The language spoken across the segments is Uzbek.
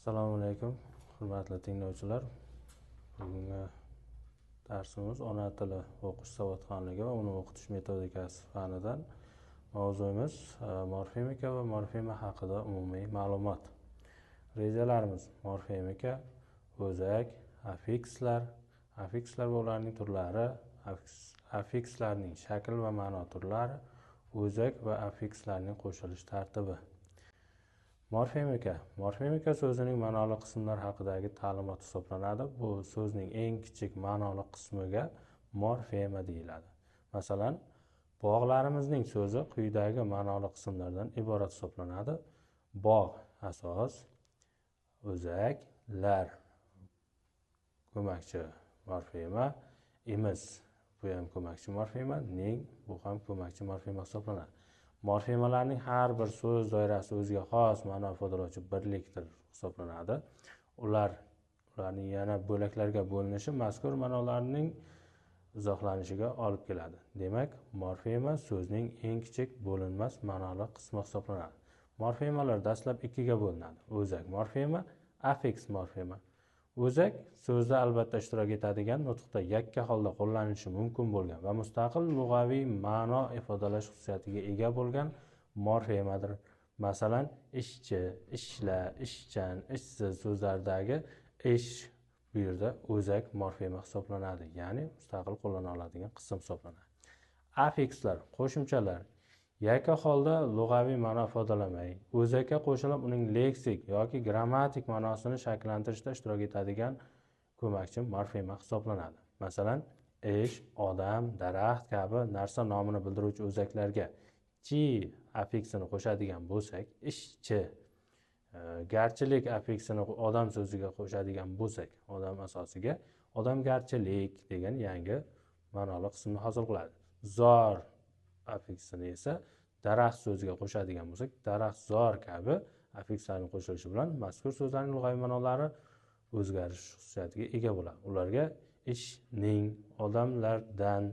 Assalomu alaykum, hurmatli tinglovchilar. Bugungi darsimiz ona tili o'qish savodxonligi va uni o'qitish metodikasi fanidan. Mavzuyimiz morfemika va morfema haqida umumiy ma'lumot. Rejalarimiz: morfemika, o'zak, afikslar va ularning turlari, afikslarning shakl va ma'no turlari, o'zak va afikslarning qo'shilish tartibi. Morfemika so'zining ma'noli qismlar haqidagi ta'limot hisoblanadi. Bu so'zning eng kichik ma'noli qismiga morfema deyiladi. Masalan, bog'larimizning so'zi quyidagi ma'noli qismlardan iborat hisoblanadi. Bog' asos, o'zak, lar ko'makchi morfema, imiz bu ham ko'makchi morfema, ning bu ham ko'makchi morfema hisoblanadi. Morfemalarning har bir so'z doirasi o'ziga xos ma'no ifodalovchi birlikdir hisoblanadi. Ularning yana bo'laklarga bo'linishi mazkur ma'nolarning izohlanishiga olib keladi. Demak, morfema so'zning eng kichik bo'linmas ma'noli qismi hisoblanadi. Morfemalar dastlab ikkiga bo'linadi: o'zak morfema, afiks morfema. O'zak so'zda albatta ishtirok etadigan, nutqda yakka holda qo'llanilishi mumkin bo'lgan va mustaqil lug'aviy ma'no ifodalash xususiyatiga ega bo'lgan morfemadir. Masalan, ishchi, ishla, ishchan, ishsiz so'zlaridagi ish bu yerda o'zak morfema hisoblanadi, ya'ni mustaqil qo'llana oladigan qism hisoblanadi. Afikslar, qo'shimchalar yakka holda lug'aviy ma'no ifodalamay, o'zakka qo'shilib uning leksik yoki grammatik ma'nosini shakllantirishda ishtirok etadigan ko'makchi morfema hisoblanadi. Masalan, ish, odam, daraxt kabi narsa nomini bildiruvchi o'zaklarga chi afiksini qo'shadigan bo'lsak, ishchi, garchilik afiksini odam so'ziga qo'shadigan bo'lsak, odam asosiga odamgarchilik degan yangi ma'noli qismni hosil qiladi. Zor afiksini esa daraxt so'ziga qo'shadigan bo'lsak, daraxtzor kabi afikslarning qo'shilishi bilan mazkur so'zlarning lug'aviy ma'nolari o'zgarish xususiyatiga ega bo'ladi. Ularga ish, ning, odamlardan,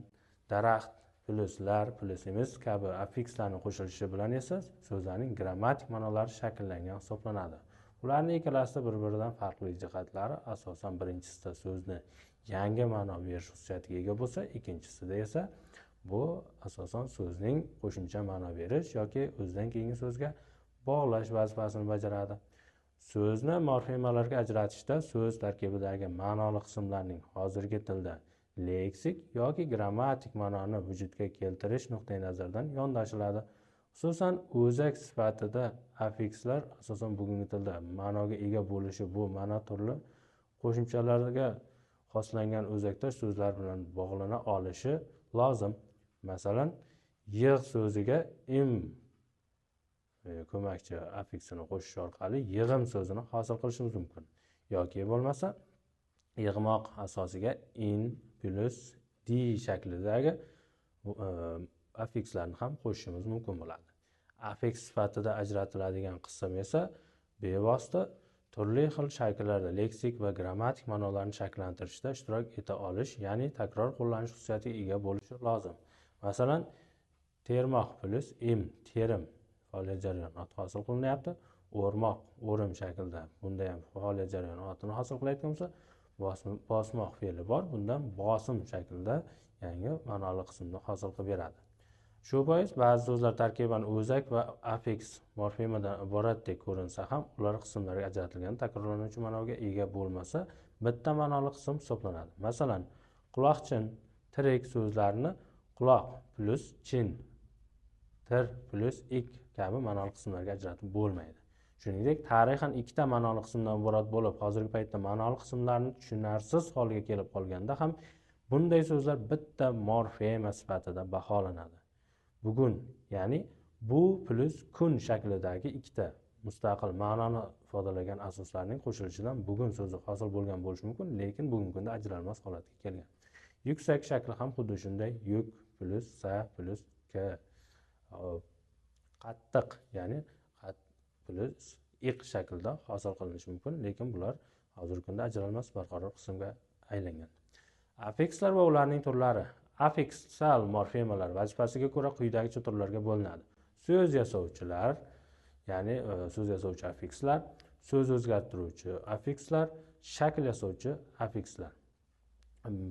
daraxt plus lar plus imiz kabi afikslarning qo'shilishi bilan esa so'zlarning grammatik ma'nolari shakllangan hisoblanadi. Ularning ikkalasida bir-biridan farqli jihatlari: asosan birinchisida so'zni yangi ma'no berish xususiyatiga ega bo'lsa, ikkinchisida esa bu asosan so'zning qo'shimcha ma'no berish yoki o'zidan keyingi so'zga bog'lash vazifasini bajaradi. So'zni morfemalarga ajratishda so'z tarkibidagi ma'noli qismlarning hozirgi tilda leksik yoki grammatik ma'noni vujudga keltirish nuqtai nazaridan yondashiladi. Xususan, o'zak sifatida afikslar asosan bugungi tilda ma'noga ega bo'lishi, bu ma'no turli qo'shimchalarga xoslangan o'zakdosh so'zlar bilan bog'lana olishi lozim. Masalan, yig' so'ziga im ko'makchi afiksini qo'shish orqali yig'im so'zini hosil qilishimiz mumkin. Yoki bo'lmasa, yig'moq asosiga in plus di shaklidagi afikslarni ham qo'shishimiz mumkin bo'ladi. Afiks sifatida ajratiladigan qism esa bevosita turli xil shakllarda leksik va grammatik ma'nolarni shakllantirishda ishtirok eta olish, ya'ni takror qo'llanish xususiyatiga ega bo'lishi lozim. Masalan, termoq plus im, terim faoliyat jarayonoti hosil qilinyapti. O'rmoq, o'rim shaklda bunda ham faoliyat jarayonotini hosil qilayotgan bo'lsa, bosmoq fe'li bor, bundan bosim shaklda yangi ma'noli qismni hosil qilib beradi. Shu bois ba'zi so'zlar tarkiban o'zak va afiks morfemadan iboratdek ko'rinsa ham, ular qismlarga ajratilgan takrorlanuvchi ma'noga ega bo'lmasa, bitta ma'noli qism hisoblanadi. Masalan, quloqchin, tirik so'zlarini quloq plus chin, tir plus ik kabi ma'noli qismlarga ajratib bo'lmaydi. Shuningdek, tarixan ikkita ma'noli qismdan iborat bo'lib, hozirgi paytda ma'noli qismlarni tushunarsiz holga kelib qolganda ham bunday so'zlar bitta morfema sifatida baholanadi. Bugun, ya'ni bu plus kun shaklidagi ikkita mustaqil ma'noni ifodalagan asoslarning qo'shilishidan bugun so'zi hosil bo'lgan bo'lishi mumkin, lekin bugungi kunda ajralmas holatga kelgan. Yuksak shakli ham xuddi shunday: yuk plus sa plus k. Qattiq, ya'ni qat plus iq shaklda hosil qilinishi mumkin, lekin bular hozirgi kunda ajralmas barqaror qismga aylangan. Afikslar va ularning turlari. Afiksal morfemalar vazifasiga ko'ra quyidagicha turlarga bo'linadi: so'z yasovchilar, ya'ni so'z yasovchi afikslar, so'z o'zgartiruvchi affikslar, shakl yasovchi affikslar.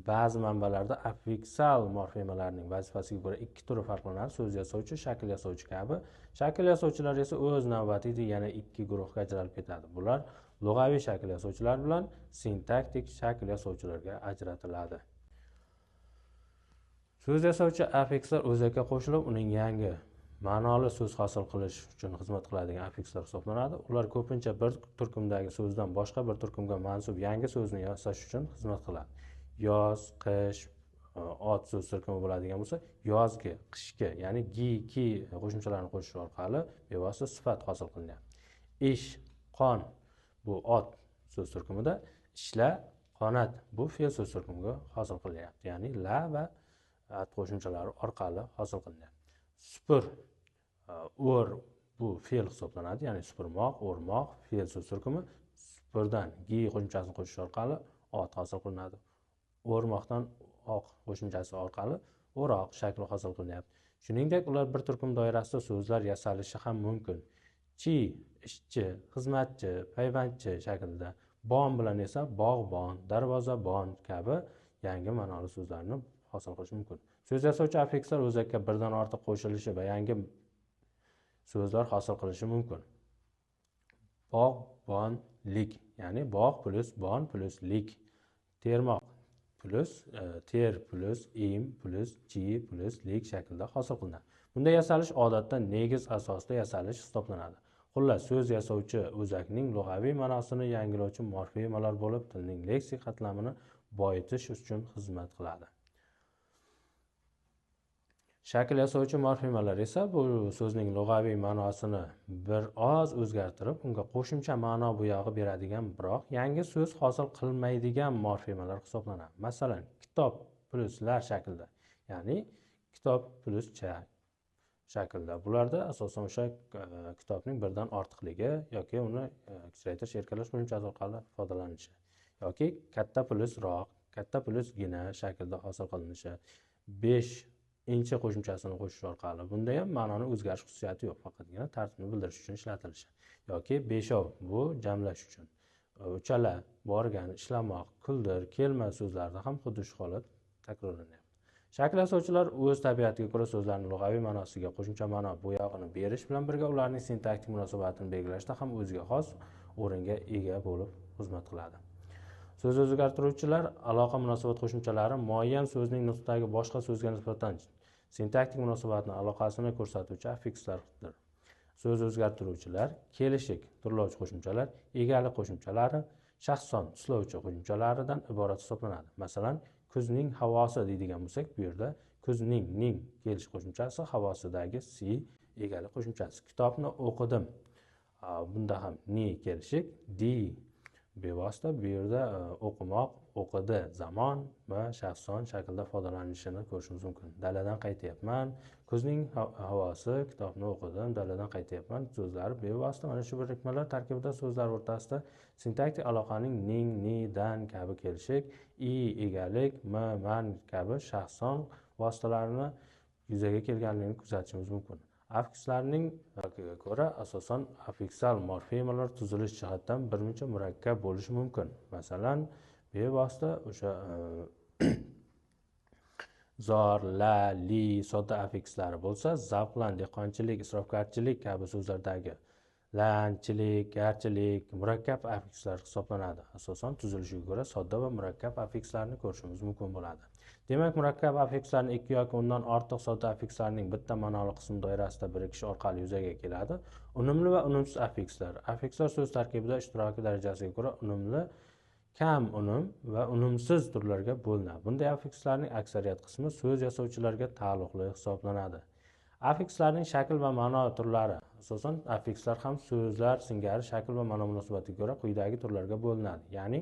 Ba'zi manbalarda affixal morfemalarning vazifasiga ko'ra ikki turi farqlanadi: so'z yasovchi, shakl yasovchi kabi. Shakl yasovchilar esa o'z navbatida yana ikki guruhga ajralib ketadi. Bular lug'aviy shakl yasovchilar bilan sintaktik shakl yasovchilarga ajratiladi. So'z yasovchi affikslar o'zakka qo'shilib, uning yangi ma'noli so'z hosil qilish uchun xizmat qiladigan affikslar hisoblanadi. Ular ko'pincha bir turkumdagi so'zdan boshqa bir turkumga mansub yangi so'zni yasash uchun xizmat qiladi. Yoz, qish, ot so'z turkumi bo'ladigan bo'lsa, yozgi, qishki, ya'ni gi, ki qo'shimchalarini qo'shish orqali bevosita sifat hosil qilinadi. Ish, qon bu ot so'z turkumida, ishla, qonat bu fe'l so'z turkumiga hosil qilyapti. Ya'ni la va at qo'shimchalari orqali hosil qilinadi. Supur, o'r bu fe'l hisoblanadi, ya'ni supurmoq, o'rmoq fe'l so'z turkumi. Supurdan gi qo'shimchasini qo'shish orqali ot hosil qilinadi. O'rmoqdan oq qo'shimchasi orqali o'roq shakli hosil qilyapti. Shuningdek, ular bir turkum doirasida so'zlar yasalishi ham mumkin. Chi, ishchi, xizmatchi, payvandchi shaklida, bon bilan esa bog'bon, darvozabon kabi yangi ma'noli so'zlarni hosil qilish mumkin. So'z yasovchi affikslar o'zakka birdan ortiq qo'shilishi va yangi so'zlar hosil qilishi mumkin. Bog'bonlik, ya'ni bog' plus bon plus lik. Termoq plus ter plus im plus chi plus lik shaklida hosil qilinadi. Bunday yasalish odatda negiz asosida yasalish hisoblanadi. Xullas, so'z yasovchi o'zakning lug'aviy ma'nosini yangilovchi morfemalar bo'lib, tilning leksik qatlamini boyitish uchun xizmat qiladi. Shakl yasovchi morfemalar esa bu so'zning lug'aviy ma'nosini bir oz o'zgartirib, unga qo'shimcha ma'no bo'yog'i beradigan, biroq yangi so'z hosil qilmaydigan morfemalar hisoblanadi. Masalan, kitob plus lar shaklida, ya'ni kitob plus cha shaklda. Bularda asosan o'sha kitobning birdan ortiqligi yoki uni kichraytirish, erkalash qo'shimchasi orqali ifodalanishi yoki katta plus roq, katta plus gina shaklda hosil qilinishi, 5 inchi qo'shimchasini qo'shish orqali. Bunda ham ma'noni o'zgarish xususiyati yo'q, faqatgina tartibni bildirish uchun ishlatilishi. Yoki beshov bu jamlash uchun. Uchala, borgan, ishlamoq, kuldir, kelma so'zlarda ham xuddi shu holat takrorlanadi. Shakl yasovchilar o'z tabiatiga ko'ra so'zlarning lug'aviy ma'nosiga qo'shimcha ma'no bo'yog'ini berish bilan birga ularning sintaktik munosabatini belgilashda ham o'ziga xos o'ringa ega bo'lib xizmat qiladi. So'z o'zgartiruvchilar aloqa munosabat qo'shimchalari muayyan so'zning nutqdagi boshqa so'zga nisbatan sintaktik munosabatni aloqasini ko'rsatuvchi affikslardir. So'z o'zgartiruvchilar kelishik turlovchi qo'shimchalar, egalik qo'shimchalari, shaxson tuslovchi qo'shimchalaridan iborat hisoblanadi. Masalan, kuzning havosi deydigan bo'lsak, bu yerda kuzning ning kelish qo'shimchasi, havosidagi si egalik qo'shimchasi. Kitobni o'qidim. Bunda ham ni kelishik, di bevosita bu yerda o'qimoq, o'qidi zamon va shaxson shaklda ifodalanishini ko'rishimiz mumkin. Daladan qaytyapman, kuzning havosi, kitobni o'qidim, daladan qaytyapman so'zlari bevosita mana shu birikmalar tarkibida so'zlar o'rtasida sintaktik aloqaning ning, ni, dan kabi kelishik, i egalik, man kabi shaxson vositalarini yuzaga kelganligini kuzatishimiz mumkin. Affikslarning ko'ra asosan affixal morfemalar tuzilish jihatdan birmuncha murakkab bo'lishi mumkin. Masalan, bevosita o'sha zor, la, li sodda affixlari bo'lsa, zavqlan, dehqonchilik, isrofgarchilik kabi so'zlardagi lanchilik, garchilik murakkab affixlar hisoblanadi. Asosan tuzilishiga ko'ra sodda va murakkab affixlarni ko'rishimiz mumkin bo'ladi. Demak, murakkab affixlarning ikki yoki undan ortiq sodda affixlarning bitta ma'noli qismi doirasida birikishi orqali yuzaga keladi. Unumli va unumsiz affixlar. Affixlar so'z tarkibida ishtiroki darajasiga ko'ra unumli, kam unum va unumsiz turlarga bo'linadi. Bunday affixlarning aksariyat qismi so'z yasovchilarga taalluqli hisoblanadi. Affixlarning shakl va ma'no turlari. Asosan affixlar ham so'zlar singari shakl va ma'no munosabatiga ko'ra quyidagi turlarga bo'linadi. Ya'ni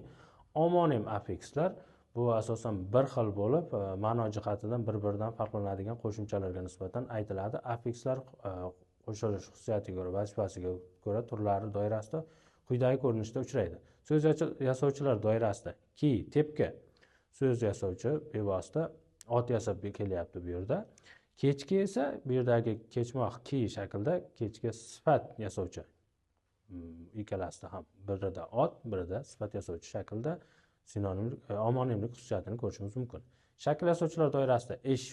omonim affixlar bu asosan bir xil bo'lib, ma'no jihatidan bir-biridan farqlanadigan qo'shimchalarga nisbatan aytiladi. Affixlar qo'shilish xususiyatiga ko'ra, vazifasiga ko'ra turlari doirasida quyidagi ko'rinishda uchraydi. So'z yasovchilar doirasida ki, tepki so'z yasovchi bevosita ot yasab kelyapti bu yerda. Kechki esa bu yerdagi kechmoq ki shaklda kechki sifat yasovchi. ikkalasida ham birida ot, birida sifat yasovchi shaklda sinonimlik, omonimlik xususiyatini ko'rishimiz mumkin. Shakl yasovchilar doirasida ish,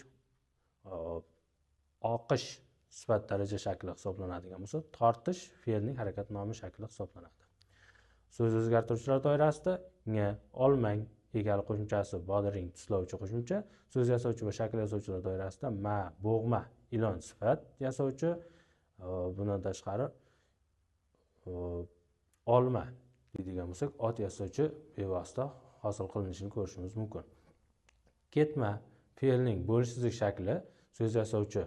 oqish sifat daraja shakli hisoblanadigan bo'lsa, tortish fe'lning harakat nomi shakli hisoblanadi. So'z o'zgartiruvchilar doirasida olmang egali qo'shimchasi bodiring tuslovchi qo'shimcha, so'z yasovchi va shakl yasovchilar doirasida bo'g'ma ilon sifat yasovchi, bundan tashqari olma deydigan bo'lsak, ot yasovchi bevosita hosil qilinishini ko'rishimiz mumkin. Ketma fe'lning bo'lishsizlik shakli so'z yasovchi,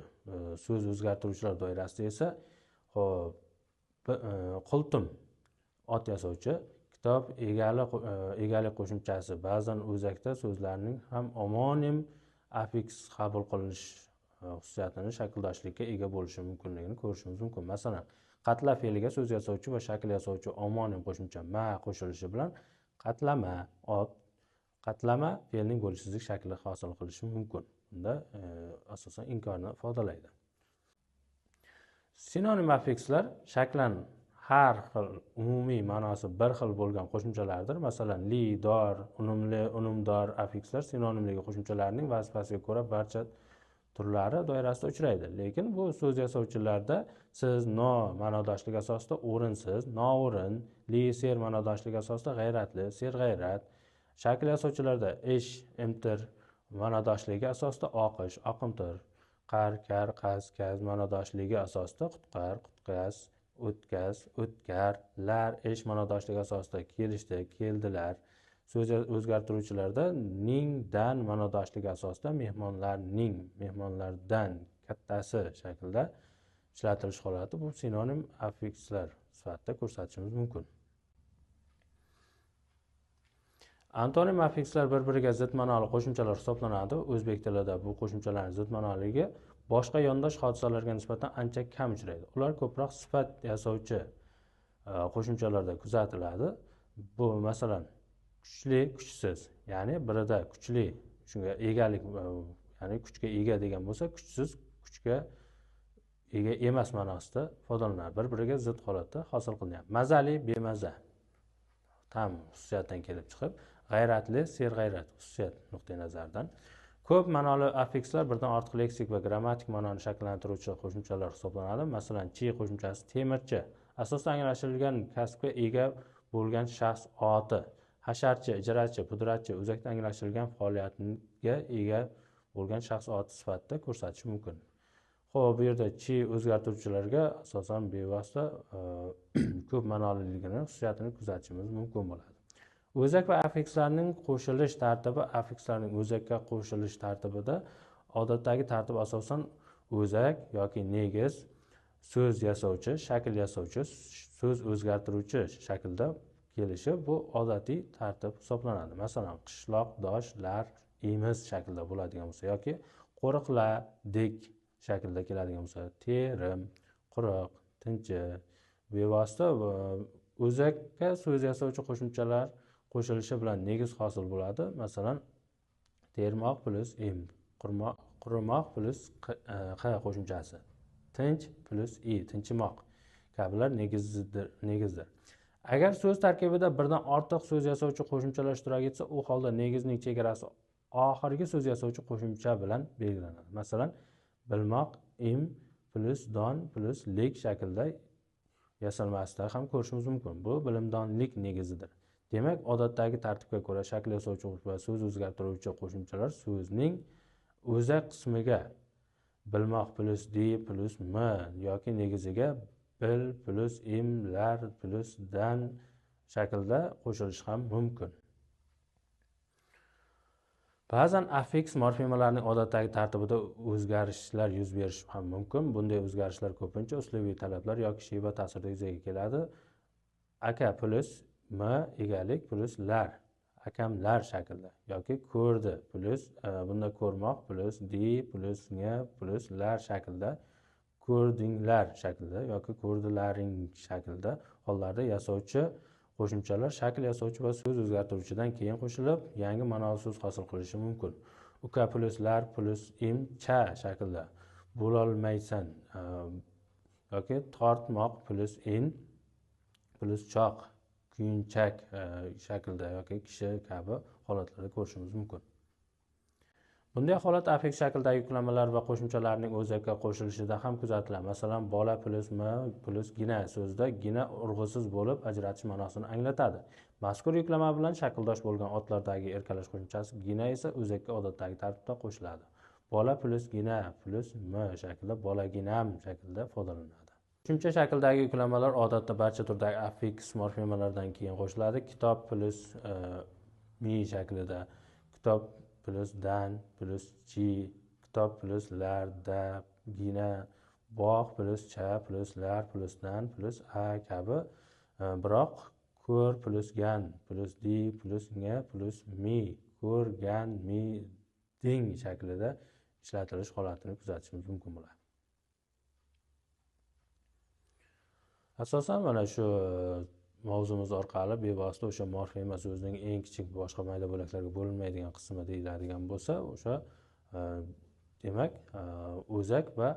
so'z o'zgartiruvchilar doirasida esa qultum ot yasovchi, kitob egalik qo'shimchasi ba'zan o'zakda so'zlarning ham omonim affiks qabul qilinish xususiyatini shakldoshlikka ega bo'lishi mumkinligini ko'rishimiz mumkin. Masalan, qatla fe'liga so'z yasovchi va shakl yasovchi omonim qo'shimcha qo'shilishi bilan qatlama fe'lning bo'lishsizlik shakli hosil qilishi mumkin. Bunda asosan inkorni ifodalaydi. Sinonim affikslar shaklan har xil umumiy ma'nosi bir xil bo'lgan qo'shimchalardir. Masalan, li, dor, unumli, unumdor affikslar sinonimligi qo'shimchalarning vazifasiga ko'ra barcha turlari doirasida uchraydi. Lekin bu so'z yasovchilarda siz, no ma'nodoshligi asosida o'rinsiz, noo'rin, li, ser ma'nodoshligi asosida g'ayratli, serg'ayrat. Shakl yasovchilarda ish, imtir ma'nodoshligi asosida oqish, oqimtir, qar, kar, qaz, kaz ma'nodoshligi asosida qutqar, qutqaz, o'tkaz, o'tkar, lar, ish ma'nodoshligi asosida kelishdi, keldilar. So'z o'zgartiruvchilarda ning, dan ma'nodoshligi asosida mehmonlarning, mehmonlardan kattasi shaklda ishlatilish holati bu sinonim affikslar sifatida ko'rsatishimiz mumkin. Antonim affikslar bir-biriga zid ma'noli qo'shimchalar hisoblanadi. O'zbek tilida bu qo'shimchalarning zid ma'noligi boshqa yondosh hodisalarga nisbatan ancha kam uchraydi. Ular ko'proq sifat yasovchi qo'shimchalarda kuzatiladi. Bu masalan kuchli, kuchsiz, ya'ni birida kuchli shunga egalik, ya'ni kuchga ega degan bo'lsa, kuchsiz kuchga ega emas ma'nosida ifodalanadi. Bir-biriga zid holatda hosil qilinadi. Mazali, bemaza tam xususiyatdan kelib chiqib, g'ayratli, serg'ayrat xususiyat nuqtai nazaridan ko'p ma'noli affikslar birdan ortiq leksik va grammatik ma'noni shakllantiruvchi qo'shimchalar hisoblanadi. Masalan, chi qo'shimchasi temirchi, asosda anglashilgan kasbga ega bo'lgan shaxs oti, hasharchi, ijarachi, pudratchi, o'zakda anglashilgan faoliyatga ega bo'lgan shaxs oti sifatida ko'rsatish mumkin. Xo'p, bu yerda chi o'zgartiruvchilarga asosan bevosita ko'p ma'noliligini, xususiyatini kuzatishimiz mumkin bo'ladi. O'zak va affikslarning qo'shilish tartibi, affikslarning o'zakka qo'shilish tartibida odatdagi tartib asosan o'zak yoki negiz, so'z yasovchi, shakl yasovchi, so'z o'zgartiruvchi shaklda kelishi bu odatiy tartib hisoblanadi. Masalan, qishloq, doshlar, imiz shaklda bo'ladigan bo'lsa yoki qo'riqlar, dik shaklda keladigan bo'lsa, terim, quruq, tinchi, bevosita o'zakka so'z yasovchi qo'shimchalar qo'shilishi bilan negiz hosil bo'ladi. Masalan, termoq plus im, qurimoq plus q qo'shimchasi, tinch plus i, tinchimoq kabilar negizdir. Agar so'z tarkibida birdan ortiq so'z yasovchi qo'shimchalar ishtirok etsa, u holda negizning chegarasi oxirgi so'z yasovchi qo'shimcha bilan belgilanadi. Masalan, bilmoq im plus don plus lik shaklda yasalmasida ham ko'rishimiz mumkin. Bu bilimdonlik negizidir. Demak, odatdagi tartibga ko'ra shakl yasovchi va so'z o'zgartiruvchi qo'shimchalar so'zning o'zak qismiga bilmoq plus di plus m yoki negiziga bil plus im, lar plus dan shaklda qo'shilishi ham mumkin. Ba'zan affiks morfemalarning odatdagi tartibida o'zgarishlar yuz berishi ham mumkin. Bunday o'zgarishlar ko'pincha uslubiy talablar yoki sheva ta'sirida yuzaga keladi. Aka plus m egalik plus lar, akamlar shaklda yoki ko'rdi plus bunda ko'rmoq plus di plus nga plus lar shaklda, ko'rdinglar shaklda yoki ko'rdilaring shaklda hollarda yasovchi qo'shimchalar shakl yasovchi va so'z o'zgartiruvchidan keyin qo'shilib, yangi ma'noli so'z hosil qilishi mumkin. Uka plus lar plus im cha shaklda bo'lolmaysan yoki tortmoq plus in plus choq, kuyunchak shaklda yoki kishi kabi holatlarda ko'rishimiz mumkin. Bunday holat affekt shakldagi yuklamalar va qo'shimchalarning o'zakka qo'shilishida ham kuzatiladi. Masalan, bola plus m plus gina so'zida gina urg'usiz bo'lib ajratish ma'nosini anglatadi. Mazkur yuklama bilan shakldosh bo'lgan otlardagi erkalash qo'shimchasi gina esa o'zakka odatdagi tartibda qo'shiladi. Bola plus gina plus m shaklida bolaginam shaklida ifodalanadi. Qo'shimcha shakldagi yuklamalar odatda barcha turdagi affiks morfemalardan keyin qo'shiladi. Kitob plus mi shaklida, kitob plus dan plus chi, kitob plus lar da, gina, bog' plus cha plus lar plus dan plus a kabi. Biroq ko'r plus gan plus di plus nga plus mi, ko'rgan mi ding shaklida ishlatilish holatini kuzatishimiz mumkin bo'ladi. Asosan mana shu mavzumiz orqali bevosita o'sha morfema so'zining eng kichik boshqa mayda bo'laklarga bo'linmaydigan qismi deyiladigan bo'lsa, o'sha demak o'zak va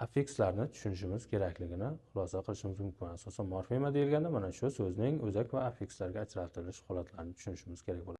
affikslarni tushunishimiz kerakligini xulosa qilishimiz mumkin. Asosan morfema deyilganda mana shu so'zning o'zak va affikslarga ajratilish holatlarini tushunishimiz kerak bo'ladi.